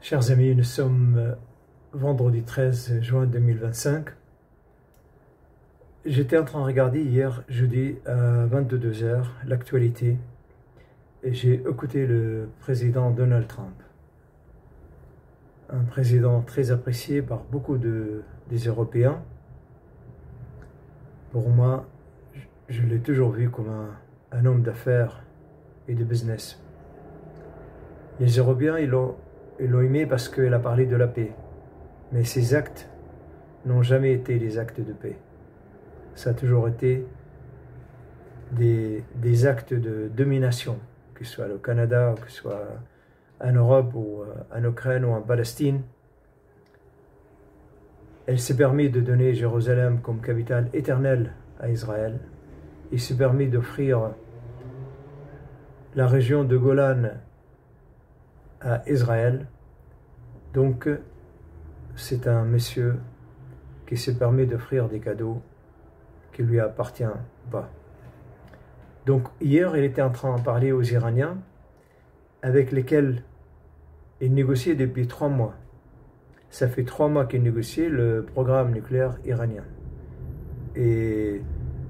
Chers amis, nous sommes vendredi 13 juin 2025. J'étais en train de regarder hier, jeudi, à 22 h, l'actualité, et j'ai écouté le président Donald Trump. Un président très apprécié par beaucoup des Européens. Pour moi, je l'ai toujours vu comme un homme d'affaires et de business. Les Européens, ils l'ont aimé parce qu'il a parlé de la paix. Mais ses actes n'ont jamais été des actes de paix. Ça a toujours été des actes de domination, que ce soit au Canada, que ce soit en Europe, ou en Ukraine, ou en Palestine. Elle s'est permis de donner Jérusalem comme capitale éternelle à Israël. Il s'est permis d'offrir la région de Golan à Israël. Donc, c'est un monsieur qui se permet d'offrir des cadeaux qui lui appartiennent pas. Donc, hier, il était en train de parler aux Iraniens avec lesquels il négociait depuis 3 mois. Ça fait 3 mois qu'il négocie le programme nucléaire iranien. Et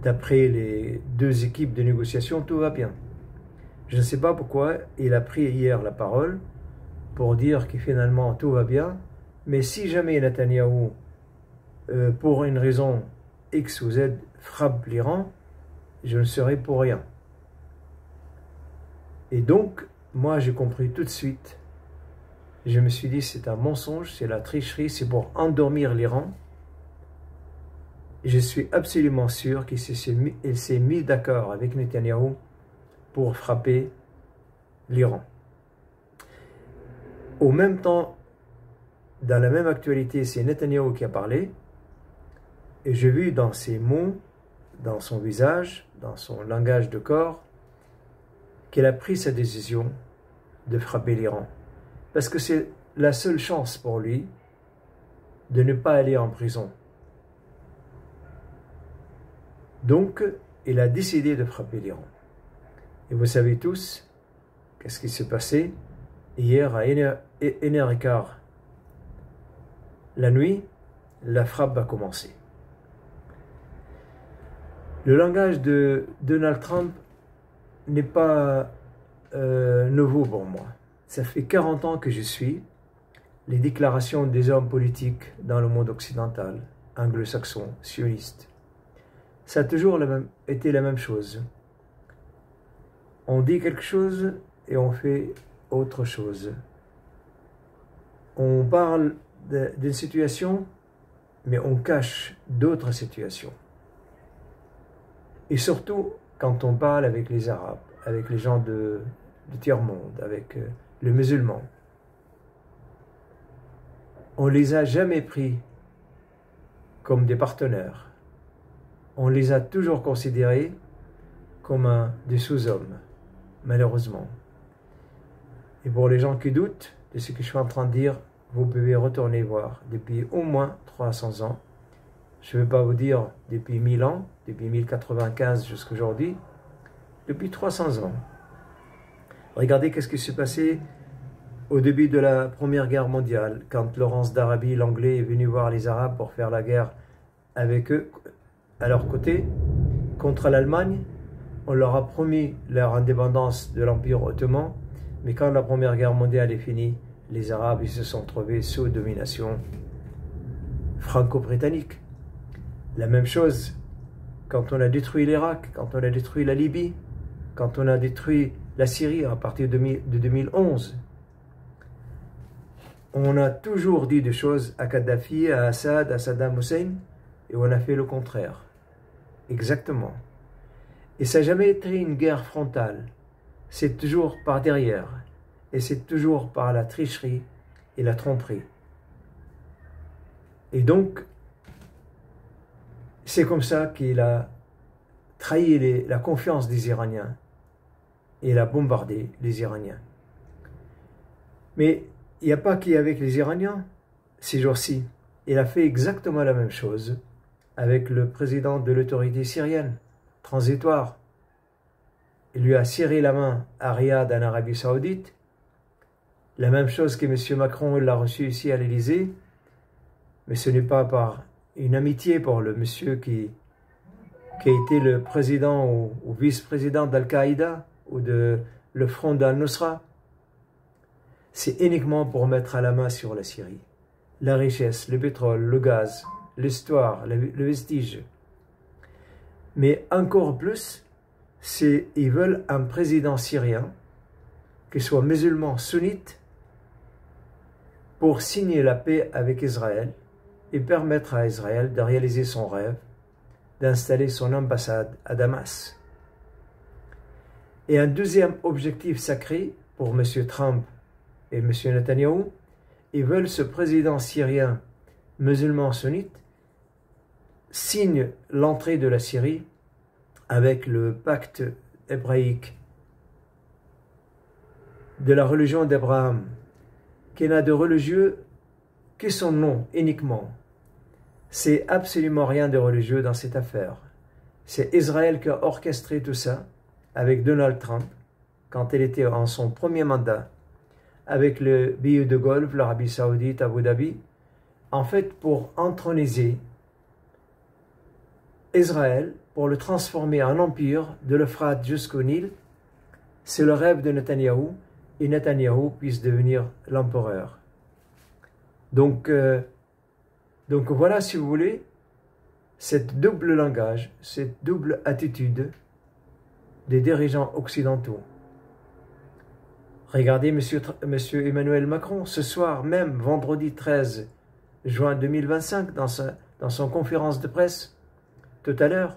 d'après les 2 équipes de négociation, tout va bien. Je ne sais pas pourquoi il a pris hier la parole pour dire que finalement tout va bien, mais si jamais Netanyahou, pour une raison X ou Z, frappe l'Iran, je ne serai pour rien. Et donc, moi j'ai compris tout de suite, je me suis dit c'est un mensonge, c'est la tricherie, c'est pour endormir l'Iran. Je suis absolument sûr qu'il s'est mis d'accord avec Netanyahou pour frapper l'Iran. Au même temps, dans la même actualité, c'est Netanyahou qui a parlé, et j'ai vu dans ses mots, dans son visage, dans son langage de corps, qu'il a pris sa décision de frapper l'Iran. Parce que c'est la seule chance pour lui de ne pas aller en prison. Donc, il a décidé de frapper l'Iran. Et vous savez tous, qu'est-ce qui s'est passé? Hier, à 1h15, la nuit, la frappe a commencé. Le langage de Donald Trump n'est pas nouveau pour moi. Ça fait 40 ans que je suis les déclarations des hommes politiques dans le monde occidental, anglo-saxon, sioniste. Ça a toujours été la même chose. On dit quelque chose et on fait autre chose. On parle d'une situation, mais on cache d'autres situations. Et surtout, quand on parle avec les Arabes, avec les gens du tiers-monde, avec les musulmans, on ne les a jamais pris comme des partenaires. On les a toujours considérés comme des sous-hommes, malheureusement. Et pour les gens qui doutent de ce que je suis en train de dire, vous pouvez retourner voir depuis au moins 300 ans. Je ne vais pas vous dire depuis 1000 ans, depuis 1095 jusqu'à aujourd'hui, depuis 300 ans. Regardez qu'est-ce qui s'est passé au début de la Première Guerre mondiale, quand Lawrence d'Arabie, l'Anglais, est venu voir les Arabes pour faire la guerre avec eux, à leur côté, contre l'Allemagne. On leur a promis leur indépendance de l'Empire ottoman, mais quand la Première Guerre mondiale est finie, les Arabes ils se sont trouvés sous domination franco-britannique. La même chose quand on a détruit l'Irak, quand on a détruit la Libye, quand on a détruit la Syrie à partir de 2011. On a toujours dit des choses à Kadhafi, à Assad, à Saddam Hussein, et on a fait le contraire. Exactement. Et ça n'a jamais été une guerre frontale. C'est toujours par derrière. Et c'est toujours par la tricherie et la tromperie. Et donc, c'est comme ça qu'il a trahi la confiance des Iraniens. Et il a bombardé les Iraniens. Mais il n'y a pas qu'avec les Iraniens, ces jours-ci. Il a fait exactement la même chose avec le président de l'autorité syrienne, transitoire. Il lui a serré la main à Riyad en Arabie Saoudite La même chose que M. Macron l'a reçu ici à l'Élysée, mais ce n'est pas par une amitié pour le monsieur qui a été le président ou vice-président d'Al-Qaïda ou de le front d'Al-Nusra. C'est uniquement pour mettre à la main sur la Syrie. La richesse, le pétrole, le gaz, l'histoire, le vestige. Mais encore plus, ils veulent un président syrien qui soit musulman sunnite pour signer la paix avec Israël et permettre à Israël de réaliser son rêve d'installer son ambassade à Damas. Et un deuxième objectif sacré pour M. Trump et M. Netanyahou, ils veulent ce président syrien musulman sunnite signe l'entrée de la Syrie avec le pacte hébraïque de la religion d'Abraham, qui n'a de religieux que son nom uniquement. C'est absolument rien de religieux dans cette affaire. C'est Israël qui a orchestré tout ça avec Donald Trump, quand il était en son premier mandat, avec le billet de Golfe, l'Arabie Saoudite, Abu Dhabi, en fait pour entroniser Israël, pour le transformer en empire de l'Euphrate jusqu'au Nil. C'est le rêve de Netanyahou, et Netanyahou puisse devenir l'empereur. Donc voilà, si vous voulez, cette double langage, cette double attitude des dirigeants occidentaux. Regardez Monsieur Emmanuel Macron, ce soir même, vendredi 13 juin 2025, dans son conférence de presse, tout à l'heure,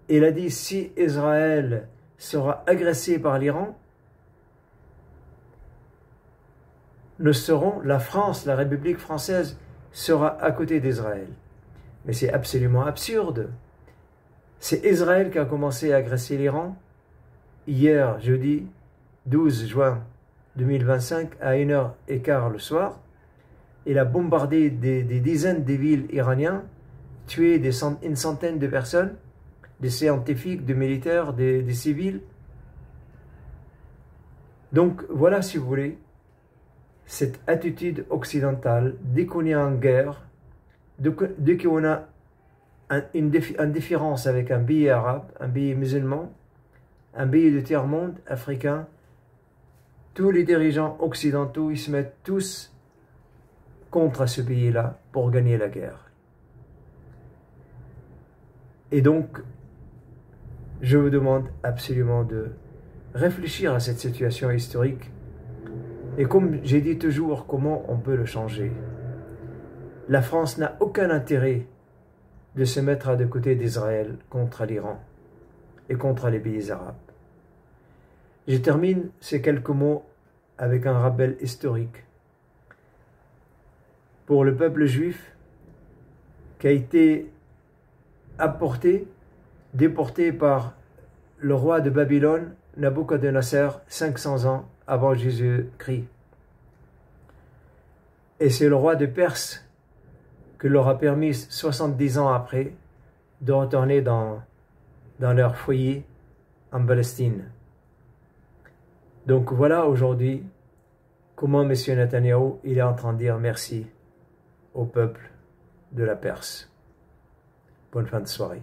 il a dit, si Israël sera agressé par l'Iran, nous serons, la France, la République française, sera à côté d'Israël. Mais c'est absolument absurde. C'est Israël qui a commencé à agresser l'Iran hier, jeudi 12 juin 2025, à 1h15 le soir. Il a bombardé des dizaines de villes iraniennes, tué une centaine de personnes, des scientifiques, des militaires, des civils. Donc voilà, si vous voulez, cette attitude occidentale, dès qu'on est en guerre, dès qu'on a une différence avec un pays arabe, un pays musulman, un pays de tiers-monde africain, tous les dirigeants occidentaux, ils se mettent tous contre ce pays-là pour gagner la guerre. Et donc, je vous demande absolument de réfléchir à cette situation historique. Et comme j'ai dit toujours, comment on peut le changer? La France n'a aucun intérêt de se mettre à de côté d'Israël contre l'Iran et contre les pays arabes. Je termine ces quelques mots avec un rappel historique. Pour le peuple juif qui a été déporté par le roi de Babylone, Nabuchodonosor, 500 ans avant Jésus-Christ. Et c'est le roi de Perse qui leur a permis 70 ans après de retourner dans leur foyer en Palestine. Donc voilà aujourd'hui comment M. Netanyahou il est en train de dire merci au peuple de la Perse. Bonne fin de soirée.